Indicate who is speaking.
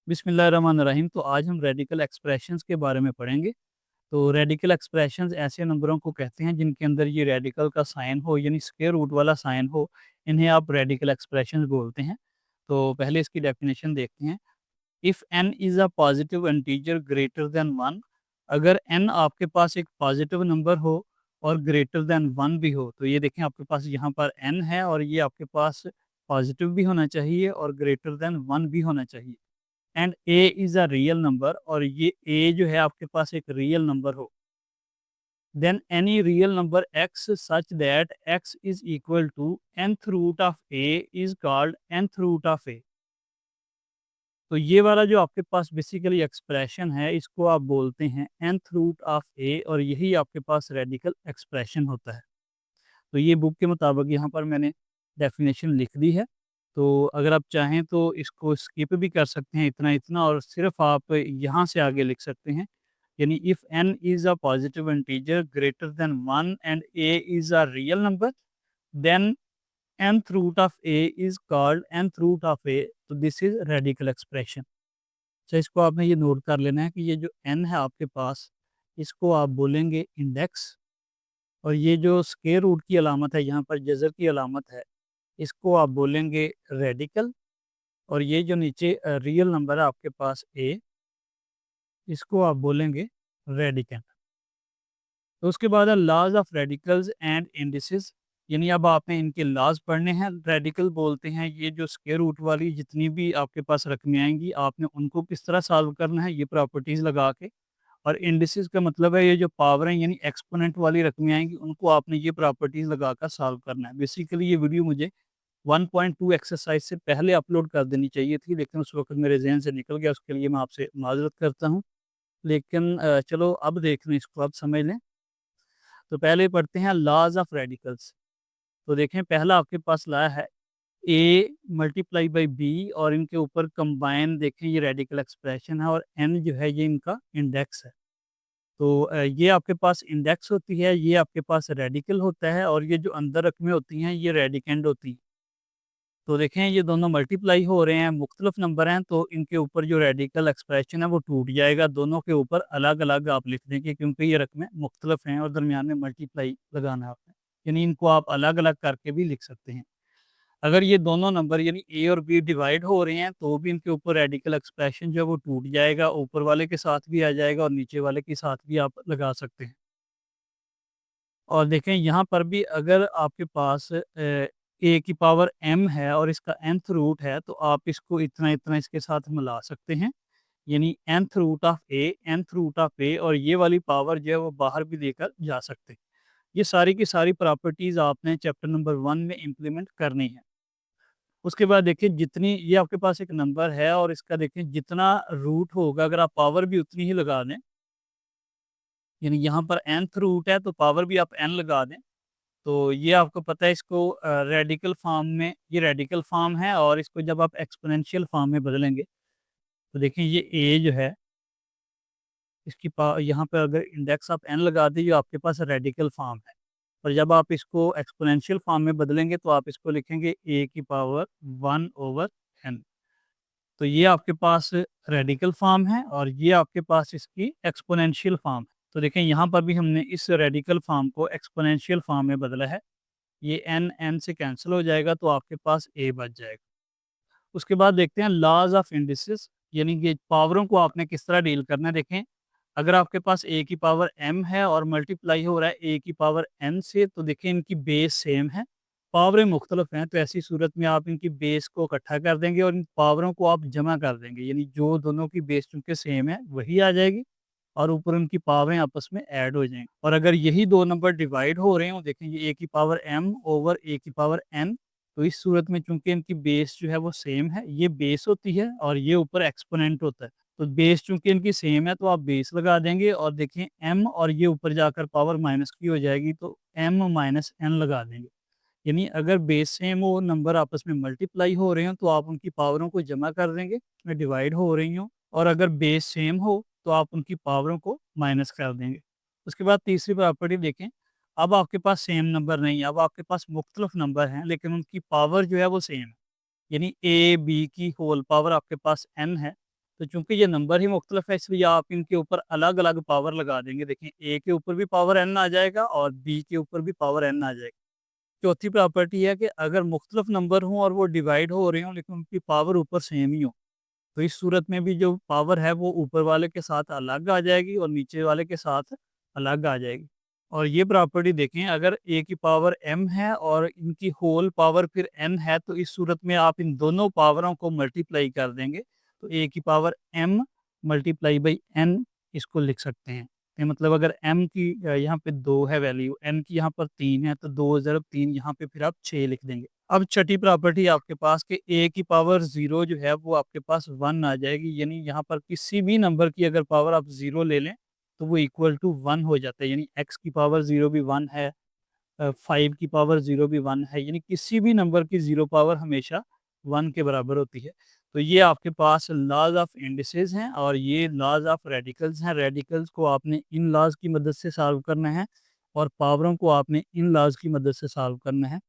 Speaker 1: बिस्मिल्लाहिर्रहमानिर्रहीम। तो आज हम रेडिकल एक्सप्रेशंस के बारे में पढ़ेंगे। तो रेडिकल एक्सप्रेशंस ऐसे नंबरों को कहते हैं जिनके अंदर ये रेडिकल का साइन हो, यानी स्क्वायर रूट वाला साइन हो। इन्हें आप रेडिकल एक्सप्रेशंस बोलते हैं। तो पहले इसकी डेफिनेशन देखते हैं। If n is a positive integer greater than 1, अगर n आपके पास एक पॉजिटिव नंबर हो और ग्रेटर देन 1 भी हो, तो ये देखें आपके पास यहाँ पर n है और ये आपके पास पॉजिटिव भी होना चाहिए और ग्रेटर देन 1 भी होना चाहिए। And A is a real number, और ये ए जो है आपके पास एक रियल नंबर हो। Then any real number X such that X is equal to nth root of A is called nth root of A. तो ये वाला जो आपके पास बेसिकली एक्सप्रेशन है, इसको आप बोलते हैं nth रूट ऑफ ए, और यही आपके पास रेडिकल एक्सप्रेशन होता है। तो ये बुक के मुताबिक यहाँ पर मैंने डेफिनेशन लिख दी है। तो अगर आप चाहें तो इसको स्किप भी कर सकते हैं इतना इतना, और सिर्फ आप यहाँ से आगे लिख सकते हैं। यानी if n is a positive integer greater than 1 and a is a real number, then nth root of a is called nth root of a। तो दिस इज़ रेडिकल एक्सप्रेशन। तो इसको आपने ये नोट कर लेना है कि ये जो n है आपके पास, इसको आप बोलेंगे इंडेक्स, और ये जो स्क्वायर रूट की अलामत है, यहाँ पर जज़र की अलामत है, इसको आप बोलेंगे रेडिकल। और ये जो नीचे रियल नंबर है आपके पास ए, इसको आप बोलेंगे रेडिकन। तो उसके बाद है laws of radicals and indices. यानी अब आपने इनके लॉज पढ़ने हैं। रेडिकल बोलते हैं ये जो स्क्वायर रूट वाली जितनी भी आपके पास रकमें आएंगी, आपने उनको किस तरह सॉल्व करना है, ये प्रॉपर्टीज़ लगा के। और इंडिसेस का मतलब है ये जो पावर है, यानी एक्सपोनेंट वाली रकमें आएंगी, उनको आपने ये प्रॉपर्टीज़ लगा कर सॉल्व करना है। बेसिकली ये वीडियो मुझे 1.2 एक्सरसाइज से पहले अपलोड कर देनी चाहिए थी, लेकिन उस वक्त मेरे जहन से निकल गया। उसके लिए मैं आपसे माजरत करता हूँ। लेकिन चलो अब देख लें, इसको अब समझ लें। तो पहले पढ़ते हैं लॉज ऑफ रेडिकल्स। तो देखें, पहला आपके पास लाया है ए मल्टीप्लाई बाई बी, और इनके ऊपर कंबाइन देखें, ये रेडिकल एक्सप्रेशन है, और एन जो है ये इनका इंडेक्स है। तो ये आपके पास इंडेक्स होती है, ये आपके पास रेडिकल होता है, और ये जो अंदर रकमें होती हैं ये रेडिकेंड होती हैं। तो देखें ये दोनों मल्टीप्लाई हो रहे हैं, मुख्तलिफ नंबर हैं, तो इनके ऊपर जो रेडिकल एक्सप्रेशन है वो टूट जाएगा। दोनों के ऊपर अलग अलग आप लिख देंगे, क्योंकि ये रकमें मुख्तलिफ हैं और दरमियान में मल्टीप्लाई लगाना है आपने। यानी इनको आप अलग अलग करके भी लिख सकते हैं। अगर ये दोनों नंबर यानी ए और बी डिवाइड हो रहे हैं, तो भी इनके ऊपर रेडिकल एक्सप्रेशन जो है वो टूट जाएगा, ऊपर वाले के साथ भी आ जाएगा और नीचे वाले के साथ भी आप लगा सकते हैं। और देखें यहाँ पर भी अगर आपके पास ए की पावर m है और इसका nth रूट है, तो आप इसको इतना इतना इसके साथ मिला सकते हैं। यानी nth root of A, nth root of A, और ये वाली पावर जो है वो बाहर भी लेकर जा सकते हैं। ये सारी की सारी प्रॉपर्टीज़ आपने चैप्टर नंबर 1 में इम्प्लीमेंट करनी है। उसके बाद देखिए, जितनी ये आपके पास एक नंबर है और इसका देखें जितना रूट होगा, अगर आप पावर भी उतनी ही लगा दें, यानी यहाँ पर nth रूट है तो पावर भी आप n लगा दें, तो ये आपको पता है इसको रेडिकल फॉर्म में, ये रेडिकल फॉर्म है, और इसको जब आप एक्सपोनेंशियल फॉर्म में बदलेंगे, तो देखिए ये ए जो है इसकी यहाँ पे अगर इंडेक्स आप n लगा दीजिए, आपके पास रेडिकल फॉर्म है। और जब आप इसको एक्सपोनेंशियल फॉर्म में बदलेंगे, तो आप इसको लिखेंगे ए की पावर 1/n। तो ये आपके पास रेडिकल फॉर्म है और ये आपके पास इसकी एक्सपोनेंशियल फॉर्म है। तो देखें यहाँ पर भी हमने इस रेडिकल फॉर्म को एक्सपोनेंशियल फॉर्म में बदला है। ये n से कैंसिल हो जाएगा, तो आपके पास a बच जाएगा। उसके बाद देखते हैं लॉज ऑफ इंडिसेस, यानी कि पावरों को आपने किस तरह डील करना है। देखें, अगर आपके पास a की पावर m है और मल्टीप्लाई हो रहा है a की पावर n से, तो देखें इनकी बेस सेम है, पावरें मुख्तलिफ हैं, तो ऐसी सूरत में आप इनकी बेस को इकट्ठा कर देंगे और इन पावरों को आप जमा कर देंगे। यानी जो दोनों की बेस चूँकि सेम है वही आ जाएगी, और ऊपर उनकी पावरें आपस में ऐड हो जाएंगी। और अगर यही दो नंबर डिवाइड हो रहे हो, देखें ये a की पावर m ओवर a की पावर n, तो इस सूरत में चूंकि इनकी बेस जो है वो सेम है, ये बेस होती है और ये ऊपर एक्सपोनेंट होता है। तो बेस चूंकि इनकी सेम है, तो आप बेस लगा देंगे, और देखें m और ये ऊपर जाकर पावर माइनस की हो जाएगी, तो m माइनस n लगा देंगे। यानी अगर बेस सेम हो, नंबर आपस में मल्टीप्लाई हो रहे हो, तो आप उनकी पावरों को जमा कर देंगे, डिवाइड हो रही हो। और अगर बेस सेम हो, तो आप उनकी पावरों को माइनस कर देंगे। उसके बाद तीसरी प्रॉपर्टी देखें, अब आपके पास सेम नंबर नहीं है, अब आपके पास मुख्तलिफ नंबर हैं, लेकिन उनकी पावर जो है वो सेम है। यानी ए बी की होल पावर आपके पास n है, तो चूँकि ये नंबर ही मुख्तलिफ है इसलिए आप इनके ऊपर अलग-अलग पावर लगा देंगे। देखें ए के ऊपर भी पावर n आ जाएगा और बी के ऊपर भी पावर n आ जाएगी। चौथी प्रॉपर्टी है कि अगर मुख्तलिफ नंबर हों और वो डिवाइड हो रहे हों लेकिन उनकी पावर ऊपर सेम ही हो, तो इस सूरत में भी जो पावर है वो ऊपर वाले के साथ अलग आ जाएगी और नीचे वाले के साथ अलग आ जाएगी। और ये प्रॉपर्टी देखें, अगर a की पावर m है और इनकी होल पावर फिर n है, तो इस सूरत में आप इन दोनों पावरों को मल्टीप्लाई कर देंगे तो a की power m multiply by n इसको लिख सकते हैं। तो मतलब अगर m की यहाँ पे 2 है वैल्यू, n की यहाँ पर 3 है, तो 2 ज़रब 3 यहाँ पे फिर आप 6 लिख देंगे। अब छठी प्रॉपर्टी आपके पास कि a की पावर 0 जो है वो आपके पास 1 आ जाएगी, यानी यहाँ पर किसी भी नंबर की अगर पावर आप 0 ले लें तो वो इक्वल टू 1 हो जाता है। यानी x की पावर 0 भी 1 है, 5 की पावर 0 भी 1 है, यानी किसी भी नंबर की 0 पावर हमेशा 1 के बराबर होती है। तो ये आपके पास लॉज ऑफ इंडिसेस हैं और ये लॉज ऑफ रेडिकल्स हैं। रेडिकल्स को आपने इन लॉज की मदद से सॉल्व करना है और पावरों को आपने इन लॉज की मदद से सॉल्व करना है।